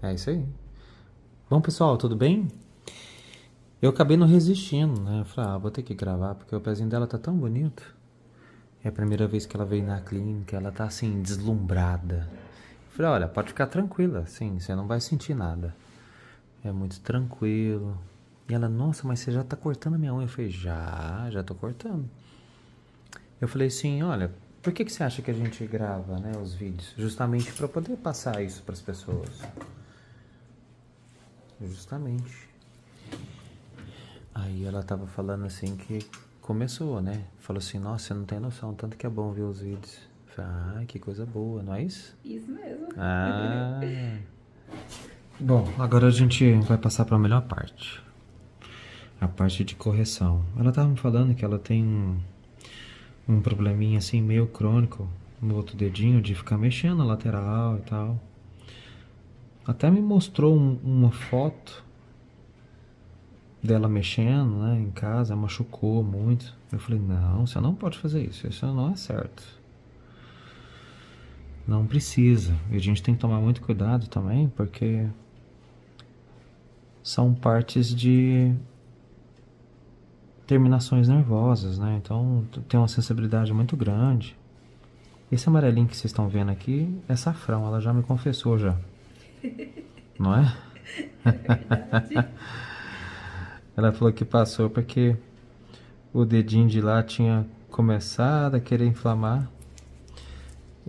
É isso aí. Bom, pessoal, tudo bem? Eu acabei não resistindo, né? Eu falei, vou ter que gravar porque o pezinho dela tá tão bonito. É a primeira vez que ela veio na clínica, ela tá assim, deslumbrada. Eu falei, olha, pode ficar tranquila, assim, você não vai sentir nada. É muito tranquilo. E ela, nossa, mas você já tá cortando a minha unha? Eu falei, já tô cortando. Eu falei assim, olha, por que você acha que a gente grava, né, os vídeos? Justamente para poder passar isso para as pessoas. Justamente. Aí ela tava falando assim que começou, né? Falou assim, nossa, você não tem noção, tanto que é bom ver os vídeos. Eu falei, que coisa boa, não é isso? Isso mesmo. Ah. Bom, agora a gente vai passar para a melhor parte. A parte de correção. Ela tava me falando que ela tem um probleminha assim meio crônico no outro dedinho de ficar mexendo na lateral e tal. Até me mostrou uma foto dela mexendo, né, em casa, machucou muito. Eu falei, não, você não pode fazer isso não é certo. Não precisa. E a gente tem que tomar muito cuidado também, porque são partes de terminações nervosas, né? Então tem uma sensibilidade muito grande. Esse amarelinho que vocês estão vendo aqui é safrão, ela já me confessou já. Não é? É verdade. Ela falou que passou porque o dedinho de lá tinha começado a querer inflamar.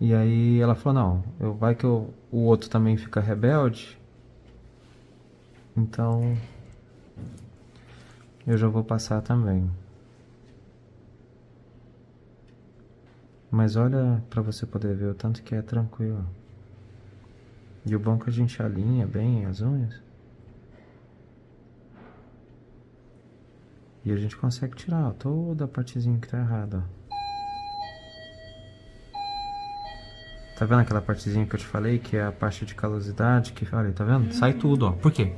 E aí ela falou, não, vai que o outro também fica rebelde, então eu já vou passar também. Mas olha pra você poder ver o tanto que é tranquilo. E o bom é que a gente alinha bem as unhas. E a gente consegue tirar toda a partezinha que tá errada. Tá vendo aquela partezinha que eu te falei, que é a parte de calosidade, que, olha, tá vendo? Sai tudo, ó. Por quê?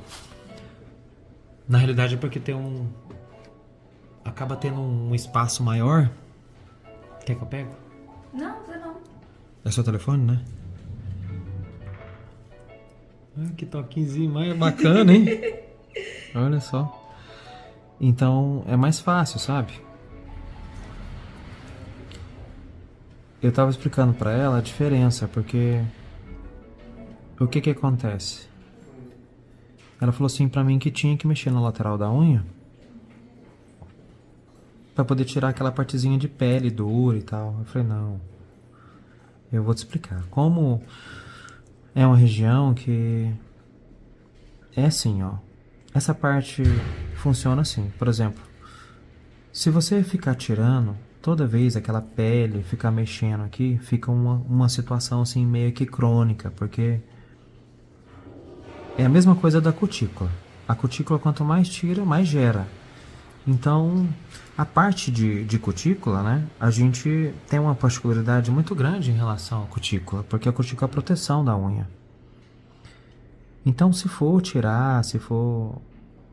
Na realidade é porque tem acaba tendo um espaço maior. Quer que eu pego? Não, você não. É seu telefone, né? Que toquinhozinho mais bacana, hein? Olha só. Então é mais fácil, sabe? Eu tava explicando pra ela a diferença, porque o que que acontece? Ela falou assim pra mim que tinha que mexer na lateral da unha pra poder tirar aquela partezinha de pele dura e tal. Eu falei, não, eu vou te explicar. Como é uma região que é assim, ó. Essa parte funciona assim. Por exemplo, se você ficar tirando toda vez aquela pele, ficar mexendo aqui, fica uma situação assim meio que crônica, porque é a mesma coisa da cutícula. A cutícula, quanto mais tira, mais gera. Então, a parte de cutícula, né? A gente tem uma particularidade muito grande em relação à cutícula, porque a cutícula é a proteção da unha. Então, se for tirar, se for,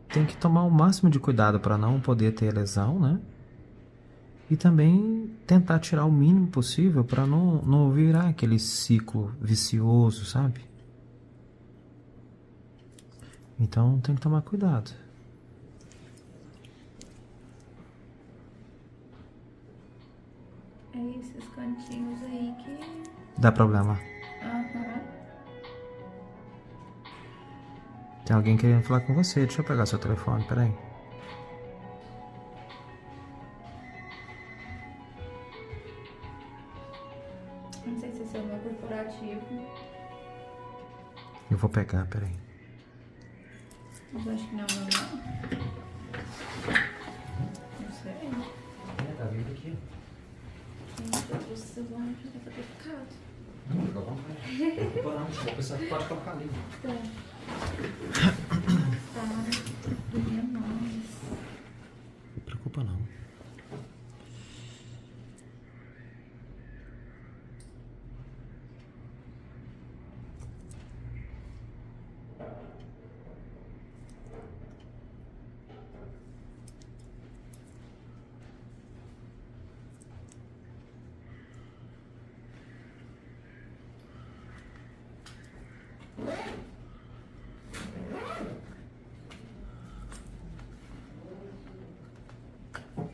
tem que tomar o máximo de cuidado para não poder ter lesão, né? E também tentar tirar o mínimo possível para não virar aquele ciclo vicioso, sabe? Então tem que tomar cuidado. É esses cantinhos aí que... Dá problema. Aham. Tem alguém querendo falar com você. Deixa eu pegar seu telefone, peraí. Não sei se esse é o meu corporativo, Eu vou pegar, peraí. mas acho que não é o meu, não. Não sei. Tá vindo aqui. Gente, eu trouxe o celular aqui pra ter ficado. Não, fica à vontade. O pessoal pode colocar ali. Tá. Tá. Doendo mais. Não se preocupa não.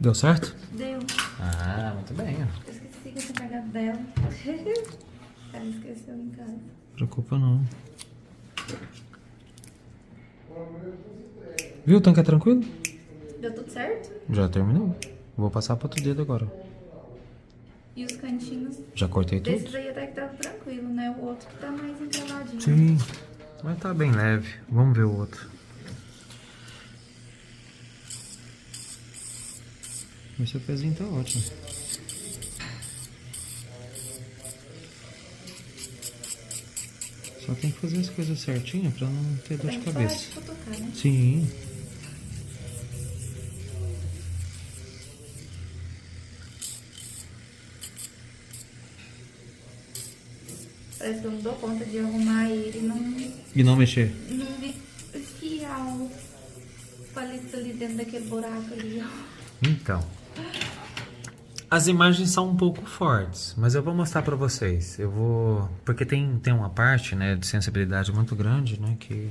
Deu certo? Deu. Ah, muito bem, ó. Eu esqueci que eu tinha pegado dela. Ela esqueceu em casa. Não preocupa não. Viu? O tanque é tranquilo? Deu tudo certo? Já terminou. Vou passar para outro dedo agora. E os cantinhos Já cortei tudo? desses aí até que tava tranquilo, né? O outro que tá mais encravadinho. Sim, mas tá bem leve. Vamos ver o outro. Esse pezinho tá ótimo. Só tem que fazer as coisas certinho pra não ter dor de Tem que parar de cabeça. cutucar, né? Sim. Parece que eu não dou conta de arrumar ele e E não mexer. não vi enfiar o palito ali dentro daquele buraco ali, ó. Então. As imagens são um pouco fortes, mas eu vou mostrar pra vocês. Eu vou... Porque tem uma parte, né, de sensibilidade muito grande, né, que...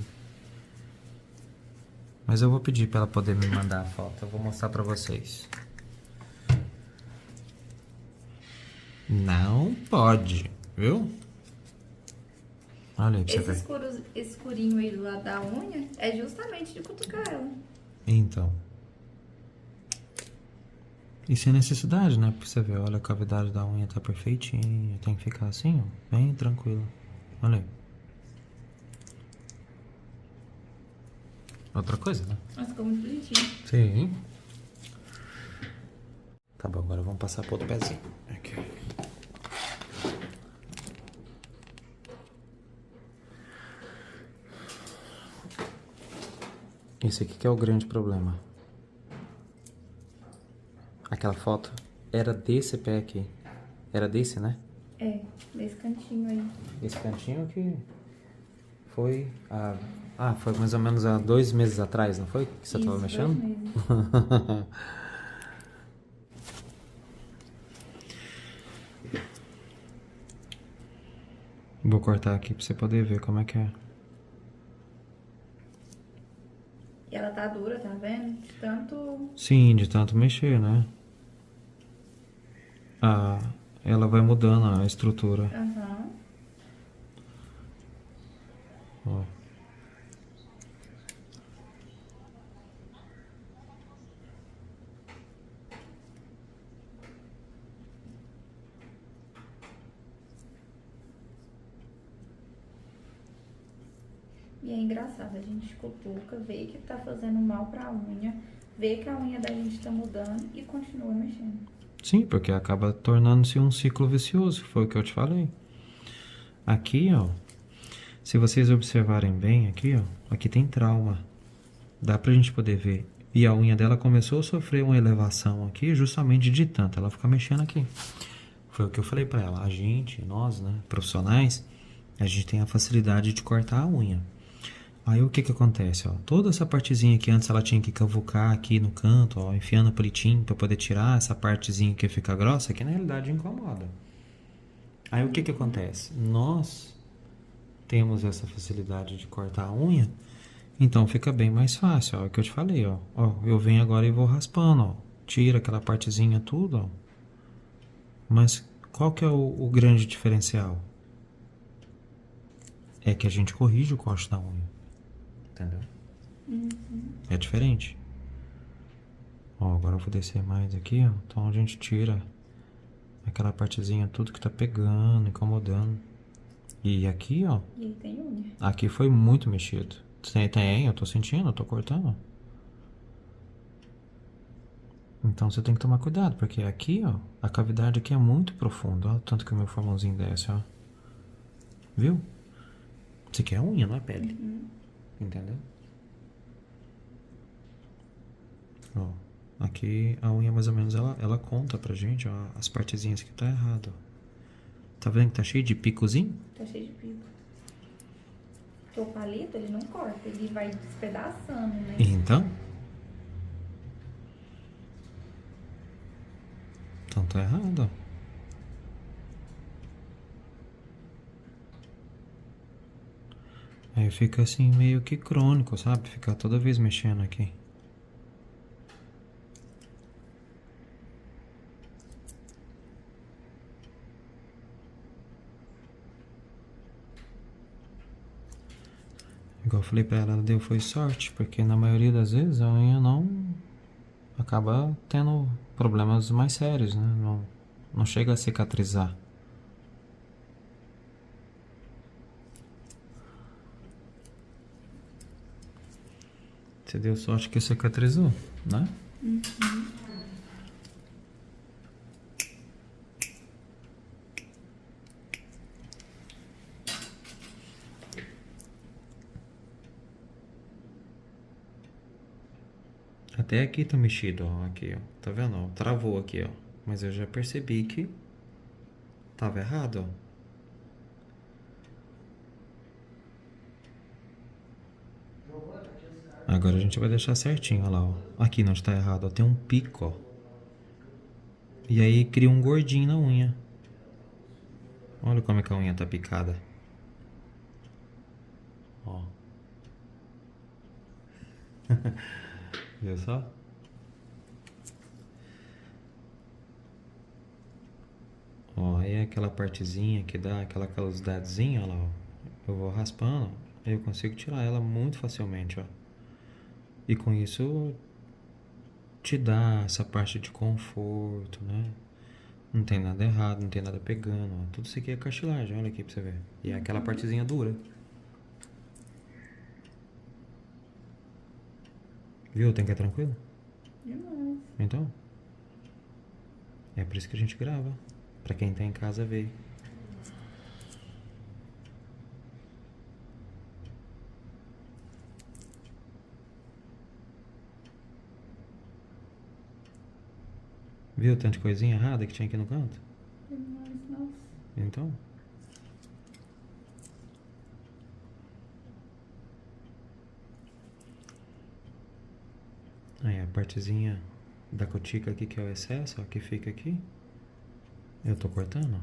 Mas eu vou pedir pra ela poder me mandar a foto. Eu vou mostrar pra vocês. Não pode, viu? Olha aí pra você Esse ver. escurinho aí do lado da unha é justamente de cutucar ela. Então. E sem necessidade, né? Pra você ver, olha, a cavidade da unha tá perfeitinha. Tem que ficar assim, ó, bem tranquilo. Olha aí. Outra coisa, né? Nossa, ficou muito bonitinho. Sim. Tá bom, agora vamos passar pro outro pezinho. Aqui. Esse aqui que é o grande problema. Aquela foto era desse pé aqui. Era desse, né? É, desse cantinho aí. Esse cantinho que foi foi mais ou menos há 2 meses atrás, não foi? Que você Isso, tava 2 mexendo? meses. Vou cortar aqui pra você poder ver como é que é. E ela tá dura, tá vendo? De tanto... Sim, de tanto mexer, né? Ela vai mudando a estrutura. Aham. Ó. E é engraçado, a gente cutuca, vê que tá fazendo mal pra unha, vê que a unha da gente tá mudando e continua mexendo. Sim, porque acaba tornando-se um ciclo vicioso, que foi o que eu te falei. Aqui, ó, se vocês observarem bem aqui, ó, aqui tem trauma. Dá pra gente poder ver. E a unha dela começou a sofrer uma elevação aqui, justamente de tanto ela ficar mexendo aqui. Foi o que eu falei pra ela. A gente, nós, né, profissionais, a gente tem a facilidade de cortar a unha. Aí o que que acontece, ó? Toda essa partezinha que antes ela tinha que cavucar aqui no canto, ó, enfiando o palitinho pra poder tirar essa partezinha que fica grossa, que na realidade incomoda. Aí o que que acontece? Nós temos essa facilidade de cortar a unha, então fica bem mais fácil, ó, é o que eu te falei, ó. Ó, eu venho agora e vou raspando, ó. Tira aquela partezinha tudo, ó. Mas qual que é o grande diferencial? É que a gente corrige o corte da unha. Entendeu? É diferente. Ó, agora eu vou descer mais aqui, ó. Então a gente tira aquela partezinha tudo que tá pegando, incomodando. E aqui, ó. E aí tem unha. Aqui foi muito mexido. Tem, eu tô sentindo, eu tô cortando. Então você tem que tomar cuidado, porque aqui, ó, a cavidade aqui é muito profunda, ó, tanto que o meu formãozinho desce, ó. Viu? Isso aqui é unha, não é pele. Entendeu? Ó, aqui a unha mais ou menos ela conta pra gente, ó, as partezinhas que tá errado, ó. Tá vendo que tá cheio de picozinho? Tá cheio de pico. Porque o palito, ele não corta, ele vai despedaçando, né? Então tá errado, ó. Aí fica assim meio que crônico, sabe? Ficar toda vez mexendo aqui. Igual eu falei pra ela, ela deu foi sorte, porque na maioria das vezes a unha não acaba tendo problemas mais sérios, né? Não chega a cicatrizar. Você deu sorte que cicatrizou, né? Até aqui tá mexido, ó. Aqui, ó. Tá vendo? Ó? Travou aqui, ó. Mas eu já percebi que tava errado, ó. Agora a gente vai deixar certinho, olha lá, ó. Aqui onde tá errado, ó. Tem um pico, ó. E aí cria um gordinho na unha. Olha como é que a unha tá picada. Ó. Viu só? Ó, aí é aquela partezinha que dá aquela calosidadezinha, olha lá, ó. Eu vou raspando, aí eu consigo tirar ela muito facilmente, ó. E com isso te dá essa parte de conforto, né? Não tem nada errado, não tem nada pegando, ó. Tudo isso aqui é cartilagem, olha aqui pra você ver. E é aquela partezinha dura. Viu? Tem que ir tranquilo? Demais. Então, é por isso que a gente grava. Pra quem tá em casa ver. Viu tanta coisinha errada que tinha aqui no canto? Demais, nossa. Então, aí a partezinha da cutícula aqui que é o excesso, ó, que fica aqui. Eu tô cortando, ó.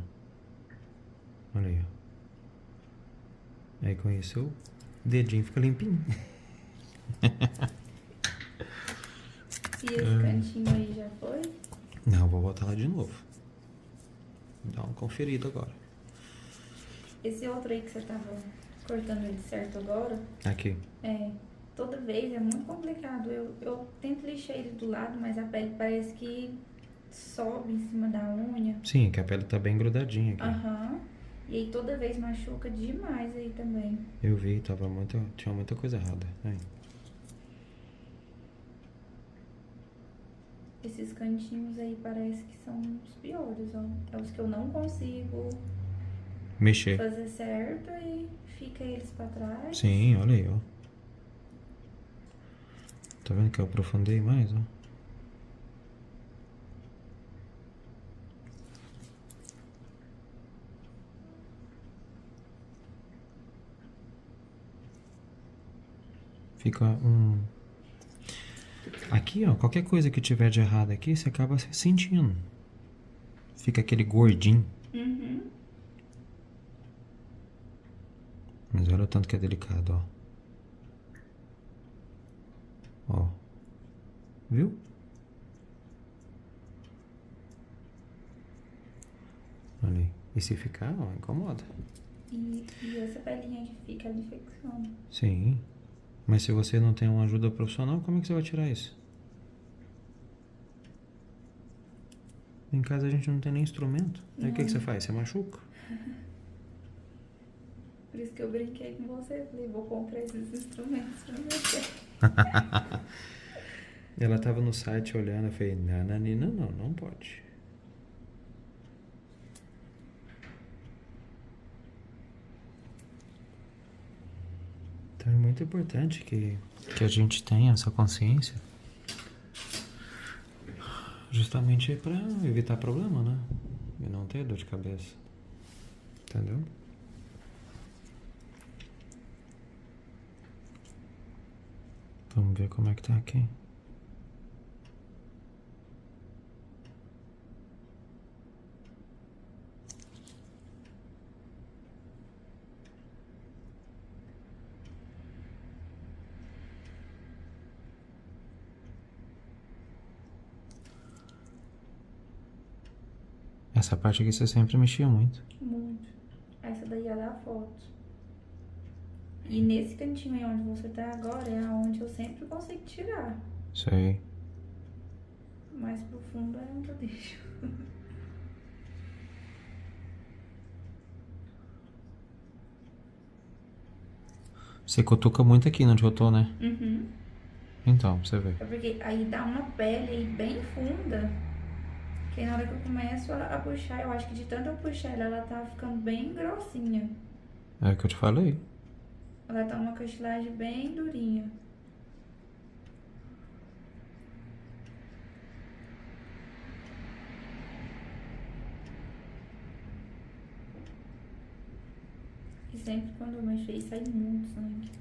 Olha aí, ó. Aí com isso o dedinho fica limpinho. E esse cantinho aí já foi? Não, eu vou botar lá de novo. Dá uma conferida agora. Esse outro aí que você tava cortando ele certo agora, Aqui. toda vez é muito complicado. Eu tento lixar ele do lado, mas a pele parece que sobe em cima da unha. Sim, que a pele tá bem grudadinha aqui. Aham. E aí toda vez machuca demais aí também. Eu vi, tinha muita coisa errada. Aí. Esses cantinhos aí parece que são os piores, ó. É os que eu não consigo Mexer. fazer certo e fica eles pra trás. Sim, olha aí, ó. Tá vendo que eu aprofundei mais, ó? Fica um... Aqui, ó, qualquer coisa que tiver de errado aqui, você acaba sentindo. Fica aquele gordinho. Uhum. Mas olha o tanto que é delicado, ó. Ó. Viu? Olha aí. E se ficar, ó, incomoda. E essa pelinha que fica, ela infecciona. Sim. Mas se você não tem uma ajuda profissional, como é que você vai tirar isso? Em casa a gente não tem nem instrumento. Aí o que você faz? Você machuca? Por isso que eu brinquei com você. Falei, vou comprar esses instrumentos pra você. Ela tava no site olhando, eu falei, nananina, não pode. Então é muito importante que a gente tenha essa consciência. Justamente para evitar problema, né? E não ter dor de cabeça. Entendeu? Vamos ver como é que tá aqui. Essa parte aqui você sempre mexia muito. Muito. Essa daí é da foto. E E nesse cantinho aí onde você tá agora é onde eu sempre consigo tirar. Sei. Mais pro fundo é onde eu deixo. Você cutuca muito aqui onde eu tô, né? Uhum. Então, pra você ver. É porque aí dá uma pele aí bem funda. Que aí na hora que eu começo a puxar, eu acho que de tanto eu puxar ela tá ficando bem grossinha. É o que eu te falei. Ela tá uma cartilagem bem durinha. E sempre quando eu mexo aí sai muito sangue.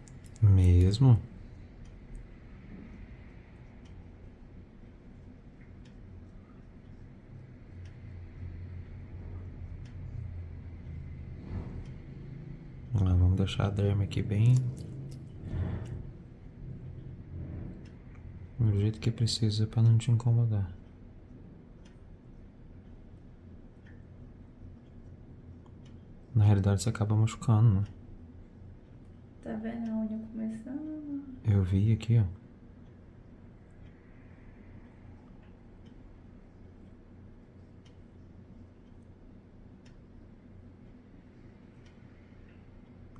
Mesmo? Vamos deixar a derma aqui bem do jeito que precisa pra não te incomodar. Na realidade você acaba machucando, né? Tá vendo a unha começando? Eu vi aqui, ó.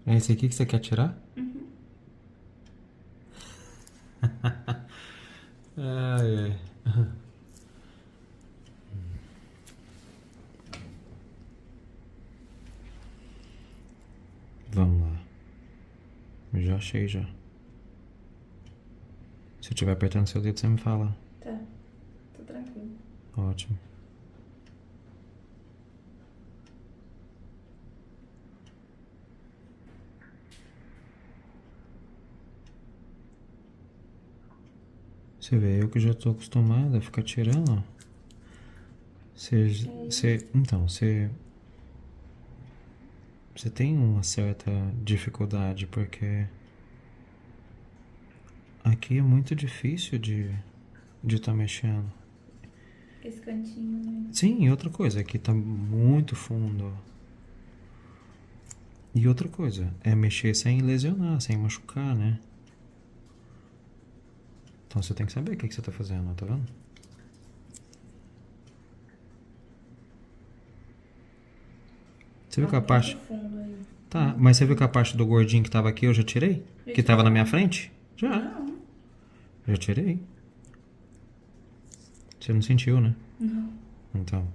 É esse aqui que você quer tirar? Uhum. Ai, ai. Vamos lá. Eu já achei já. Se eu estiver apertando seu dedo, você me fala. Tá, tô tranquilo. Ótimo. Você vê, eu que já tô acostumado a ficar tirando, ó. Então, você tem uma certa dificuldade, porque aqui é muito difícil de tá mexendo. Esse cantinho, né? Sim, e outra coisa, aqui tá muito fundo. E outra coisa, é mexer sem lesionar, sem machucar, né? Então você tem que saber o que você tá fazendo, tá vendo? Você viu Tá que a muito parte... fundo aí. Tá, mas você viu que a parte do gordinho que tava aqui eu já tirei? Já Que tava tirou? na minha frente? Já. Não. Já tirei. Você não sentiu, né? Não. Então,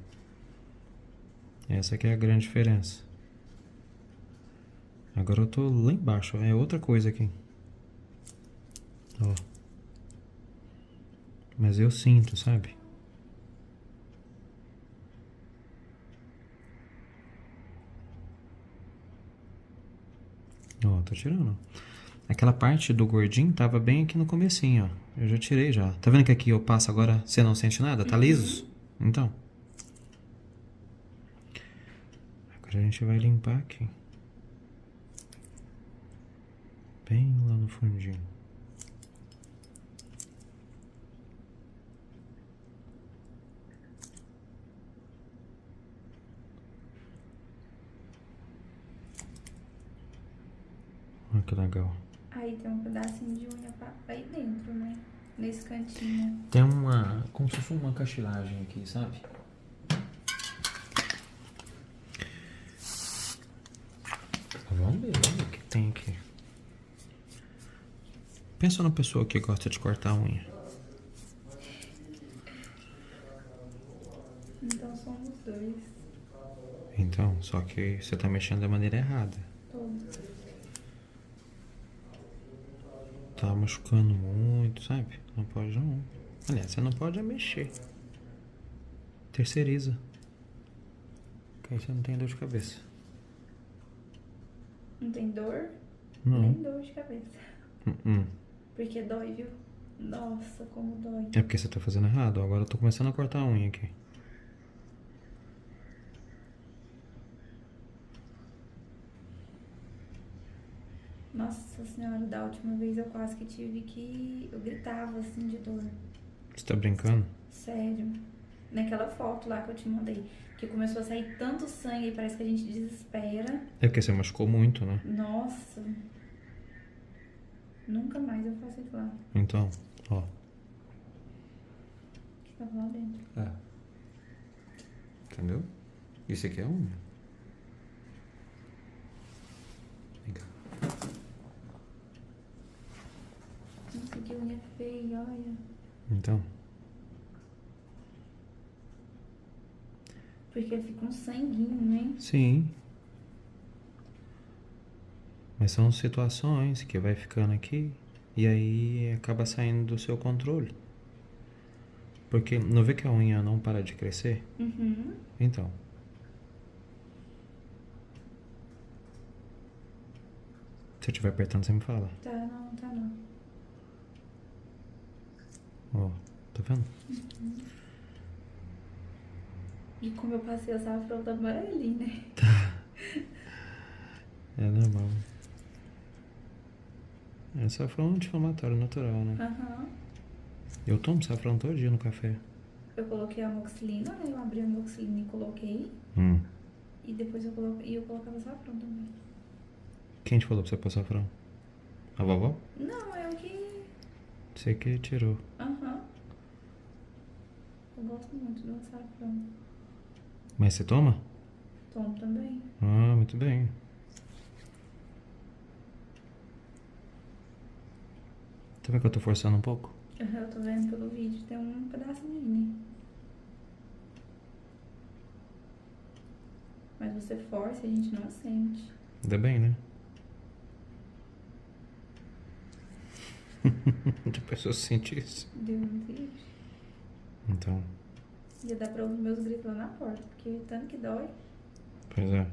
essa que é a grande diferença. Agora eu tô lá embaixo, é outra coisa aqui. Ó. Mas eu sinto, sabe? Ó, tô tirando. Aquela parte do gordinho tava bem aqui no comecinho, ó. Eu já tirei já. Tá vendo que aqui eu passo agora, você não sente nada? Tá liso? Então. Agora a gente vai limpar aqui. Bem lá no fundinho. Olha que legal. Aí tem um pedacinho de unha aí dentro, né? Nesse cantinho. Tem uma... como se fosse uma cartilagem aqui, sabe? Vamos ver o que tem aqui. Pensa numa pessoa que gosta de cortar a unha. Então somos dois. Então, só que você tá mexendo da maneira errada. Tô. Tá machucando muito, sabe? Não pode não. Aliás, você não pode é mexer. Terceiriza. Que aí você não tem dor de cabeça. Não tem dor? Não. Nem dor de cabeça. Uh-uh. Porque dói, viu? Nossa, como dói. É porque você tá fazendo errado. Agora eu tô começando a cortar a unha aqui. Nossa senhora, da última vez eu quase que tive que... Eu gritava assim de dor. Você tá brincando? Sério. Naquela foto lá que eu te mandei. Que começou a sair tanto sangue e parece que a gente desespera. É porque você machucou muito, né? Nossa. Nunca mais eu faço isso lá. Então, ó. Que tava lá dentro. É. Entendeu? Isso aqui é unha. Vem cá. Nossa, que unha feia, olha. Então. Porque fica um sanguinho, né? Sim. Mas são situações que vai ficando aqui e aí acaba saindo do seu controle. Porque não vê que a unha não para de crescer? Uhum. Então. Se eu estiver apertando, você me fala. Tá, não, tá não. Ó, tá vendo? E como eu passei o safrão, tá amarelinho, né? É normal. É safrão anti-inflamatório natural, né? Aham. Eu tomo safrão todo dia no café. Eu coloquei a amoxicilina, né? Eu abri a amoxicilina e coloquei. Hum. E depois eu colocava safrão também. Quem te falou pra você pôr safrão? A vovó? Não, é o que... Você que tirou. Aham. Eu gosto muito do safrão. Mas você toma? Tomo também. Ah, muito bem. Tá vendo que eu tô forçando um pouco? Eu tô vendo pelo vídeo, tem um pedacinho aí, né? Mas você força e a gente não sente. Ainda bem, né? Já pensou se sentir isso? Deu muito livre. Então, Ia dar pra ouvir meus gritos lá na porta, porque tanto que dói. pois é.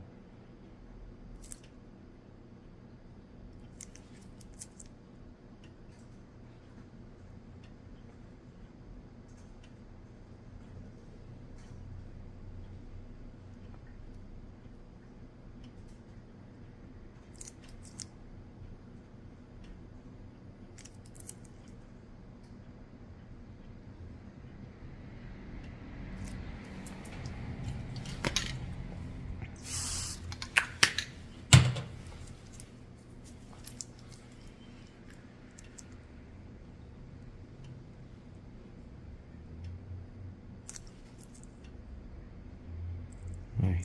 Vai.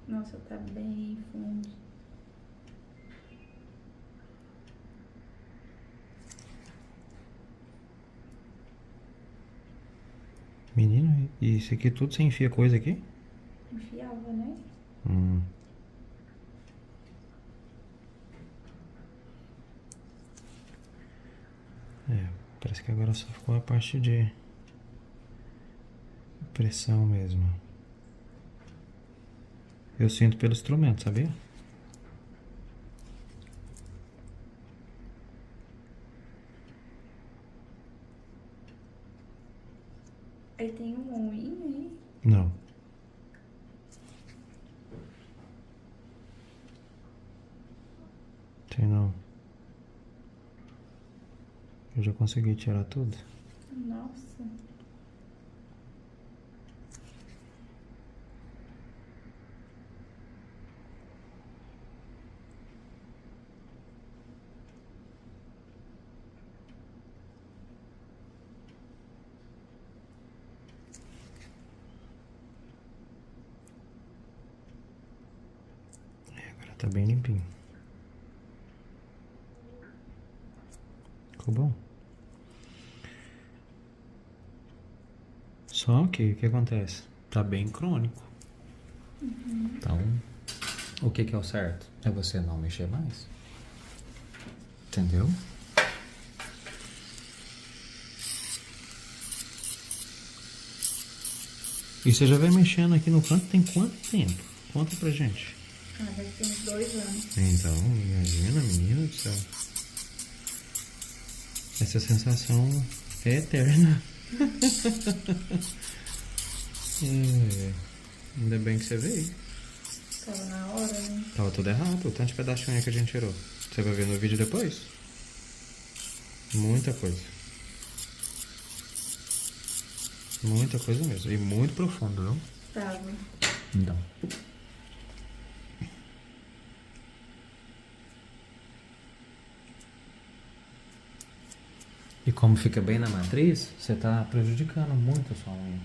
Nossa, tá bem fundo. Menino, e isso aqui tudo você enfia coisa aqui? Enfiava, né? Hum. É, parece que agora só ficou a parte de pressão mesmo. Eu sinto pelo instrumento, sabia? Aí tem um moinho aí. Não. Tem não. Eu já consegui tirar tudo. Nossa. Agora tá bem limpinho. Ficou bom? Só que o que acontece? Tá bem crônico. Então, o que é o certo? É você não mexer mais. Entendeu? E você já vai mexendo aqui no canto tem quanto tempo? Conta pra gente. Ah, deve ter uns 2 anos. Então, imagina, menina do céu. Essa sensação é eterna. Ainda bem que você veio. Tava na hora, né? Tava tudo errado, o tanto de pedacinho que a gente tirou. Você vai ver no vídeo depois? Muita coisa. Muita coisa mesmo. E muito profundo, viu? Tava. Então. E como fica bem na matriz, você tá prejudicando muito a sua unha.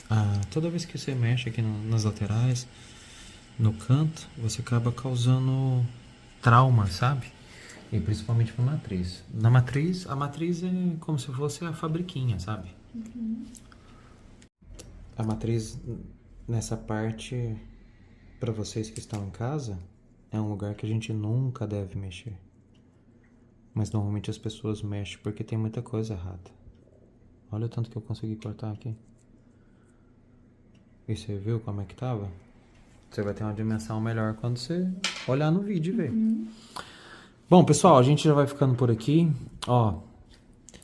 Ah, toda vez que você mexe aqui nas laterais, no canto, você acaba causando trauma, sabe? E principalmente pra matriz. Na matriz, a matriz é como se fosse a fabriquinha, sabe? A matriz, nessa parte, pra vocês que estão em casa, é um lugar que a gente nunca deve mexer. Mas normalmente as pessoas mexem porque tem muita coisa errada. Olha o tanto que eu consegui cortar aqui. E você viu como é que tava? Você vai ter uma dimensão melhor quando você olhar no vídeo e ver. Bom, pessoal, a gente já vai ficando por aqui. Ó,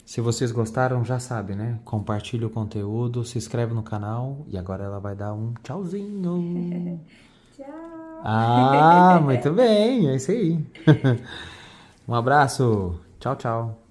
se vocês gostaram, já sabe, né? Compartilha o conteúdo, se inscreve no canal. E agora ela vai dar um tchauzinho. Tchau! Ah, muito bem, é isso aí. Um abraço. Tchau, tchau.